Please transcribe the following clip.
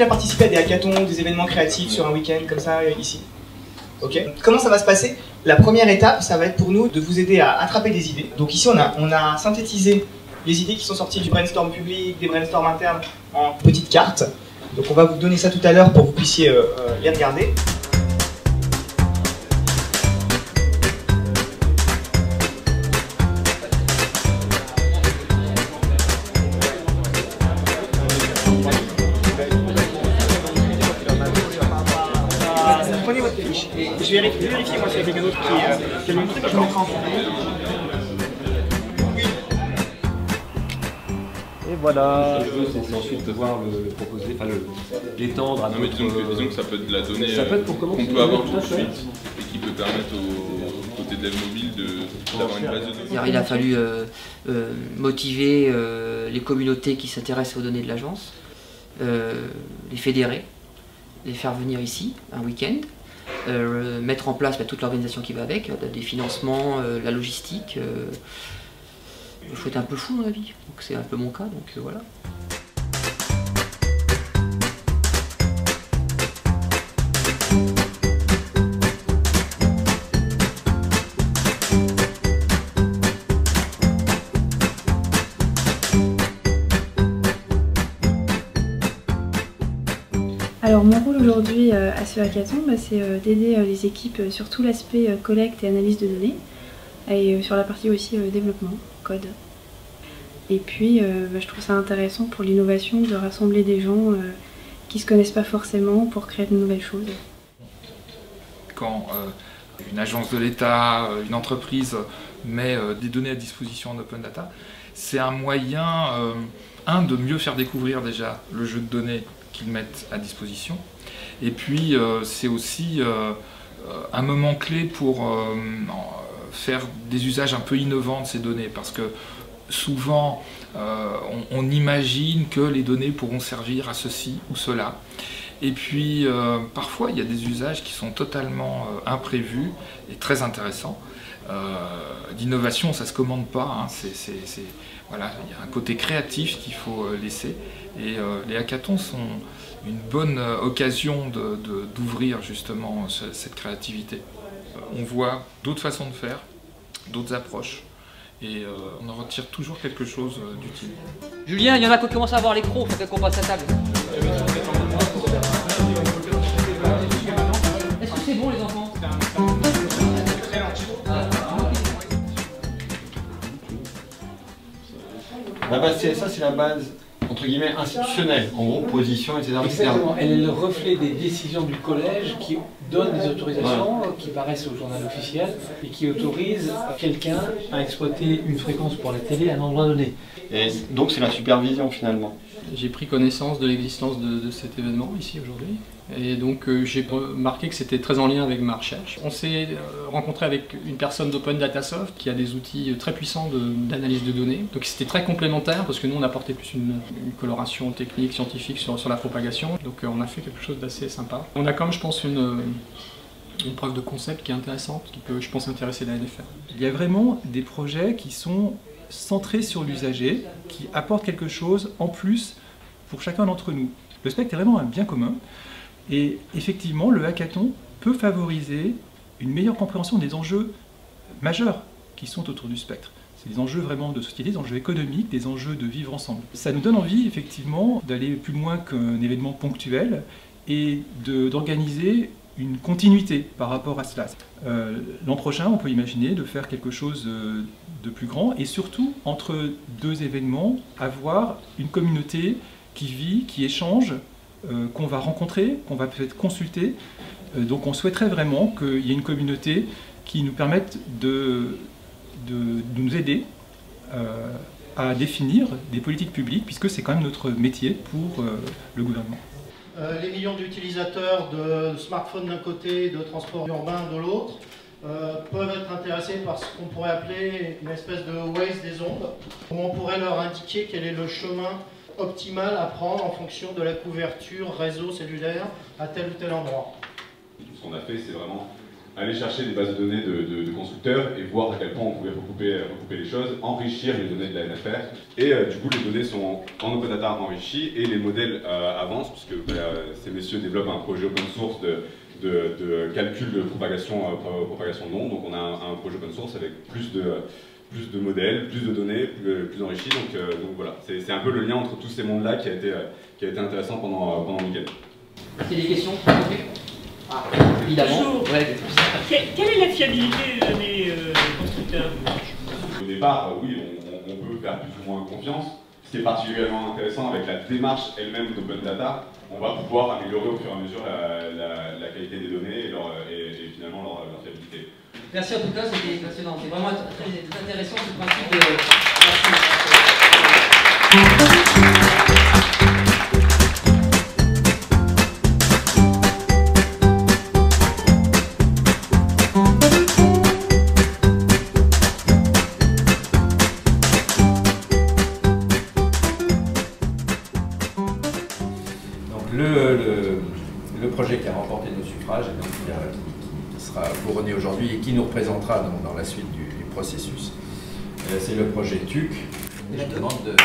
déjà participé à des hackathons, des événements créatifs sur un week-end comme ça ici? Ok. Comment ça va se passer? La première étape, ça va être pour nous de vous aider à attraper des idées. Donc ici, on a synthétisé les idées qui sont sorties du brainstorm public, des brainstorms internes en petites cartes. Donc on va vous donner ça tout à l'heure pour que vous puissiez les regarder. Prenez votre fiche et je vais vérifier moi s'il y a quelqu'un d'autre qui a le même truc, je vous mettrai en fond. Et voilà. Le jeu, c'est ensuite de voir le proposer, enfin l'étendre à non, mais disons que ça peut être de la donnée qu'on peut avoir tout de suite et qui peut permettre au côté dev mobile d'avoir une base de données. Il a fallu motiver les communautés qui s'intéressent aux données de l'agence, les fédérer, les faire venir ici un week-end, mettre en place toute l'organisation qui va avec, des financements, la logistique. Il faut être un peu fou dans la vie, donc c'est un peu mon cas, donc voilà. Alors mon rôle aujourd'hui à ce hackathon, c'est d'aider les équipes sur tout l'aspect collecte et analyse de données, et sur la partie aussi développement, code. Et puis je trouve ça intéressant pour l'innovation de rassembler des gens qui ne se connaissent pas forcément pour créer de nouvelles choses. Quand une agence de l'État, une entreprise met des données à disposition en open data, c'est un moyen, de mieux faire découvrir déjà le jeu de données qu'ils mettent à disposition. Et puis c'est aussi un moment clé pour faire des usages un peu innovants de ces données, parce que souvent on imagine que les données pourront servir à ceci ou cela, et puis parfois il y a des usages qui sont totalement imprévus et très intéressants. L'innovation, ça se commande pas, hein. Voilà, il y a un côté créatif qu'il faut laisser, et les hackathons sont une bonne occasion d'ouvrir justement cette créativité. On voit d'autres façons de faire, d'autres approches, et on en retire toujours quelque chose d'utile. Julien, il y en a qui commencent à avoir les crocs, faut qu'on passe à table. Est-ce que c'est bon les enfants? La base CSA, c'est la base entre guillemets institutionnelle, en gros position, etc. Exactement, elle est le reflet des décisions du collège qui donne des autorisations qui paraissent au journal officiel et qui autorisent quelqu'un à exploiter une fréquence pour la télé à un endroit donné. Et donc c'est la supervision finalement. J'ai pris connaissance de l'existence de cet événement ici aujourd'hui, et donc j'ai remarqué que c'était très en lien avec ma recherche. On s'est rencontré avec une personne d'Open Datasoft qui a des outils très puissants d'analyse de données, donc c'était très complémentaire parce que nous on apportait plus une coloration technique, scientifique sur la propagation, donc on a fait quelque chose d'assez sympa. On a comme je pense une preuve de concept qui est intéressante, qui peut je pense intéresser la NFR. Il y a vraiment des projets qui sont centrés sur l'usager, qui apportent quelque chose en plus pour chacun d'entre nous. Le spectre est vraiment un bien commun, et effectivement le hackathon peut favoriser une meilleure compréhension des enjeux majeurs qui sont autour du spectre. C'est des enjeux vraiment de société, des enjeux économiques, des enjeux de vivre ensemble. Ça nous donne envie effectivement d'aller plus loin qu'un événement ponctuel et d'organiser une continuité par rapport à cela. L'an prochain, on peut imaginer de faire quelque chose de plus grand, et surtout, entre deux événements, avoir une communauté qui vit, qui échange, qu'on va rencontrer, qu'on va peut-être consulter. Donc on souhaiterait vraiment qu'il y ait une communauté qui nous permette de nous aider à définir des politiques publiques, puisque c'est quand même notre métier pour le gouvernement. Les millions d'utilisateurs de smartphones d'un côté et de transport urbain de l'autre peuvent être intéressés par ce qu'on pourrait appeler une espèce de Waze des ondes, où on pourrait leur indiquer quel est le chemin optimal à prendre en fonction de la couverture réseau cellulaire à tel ou tel endroit. Tout ce qu'on a fait, c'est vraiment aller chercher des bases de données de constructeurs et voir à quel point on pouvait recouper les choses, enrichir les données de la NFR. Et du coup, les données sont en open data enrichies et les modèles avancent, puisque ces messieurs développent un projet open source de calcul de propagation de nom. Donc on a un projet open source avec plus de modèles, plus de données, plus enrichis. Donc voilà, c'est un peu le lien entre tous ces mondes-là qui a été intéressant pendant le week-end. C'est des questions? Ah, évidemment. Ouais. Quelle est la fiabilité des données constructeurs? Au départ, oui, on peut faire plus ou moins confiance. Ce qui est particulièrement intéressant avec la démarche elle-même d'Open Data, on va pouvoir améliorer au fur et à mesure la qualité des données et finalement leur fiabilité. Merci en tout cas, c'était passionnant. C'est vraiment très intéressant ce principe de... Le projet qui a remporté nos suffrages et donc qui sera couronné aujourd'hui et qui nous représentera dans la suite du processus, c'est le projet TUC. Et je vous demande de...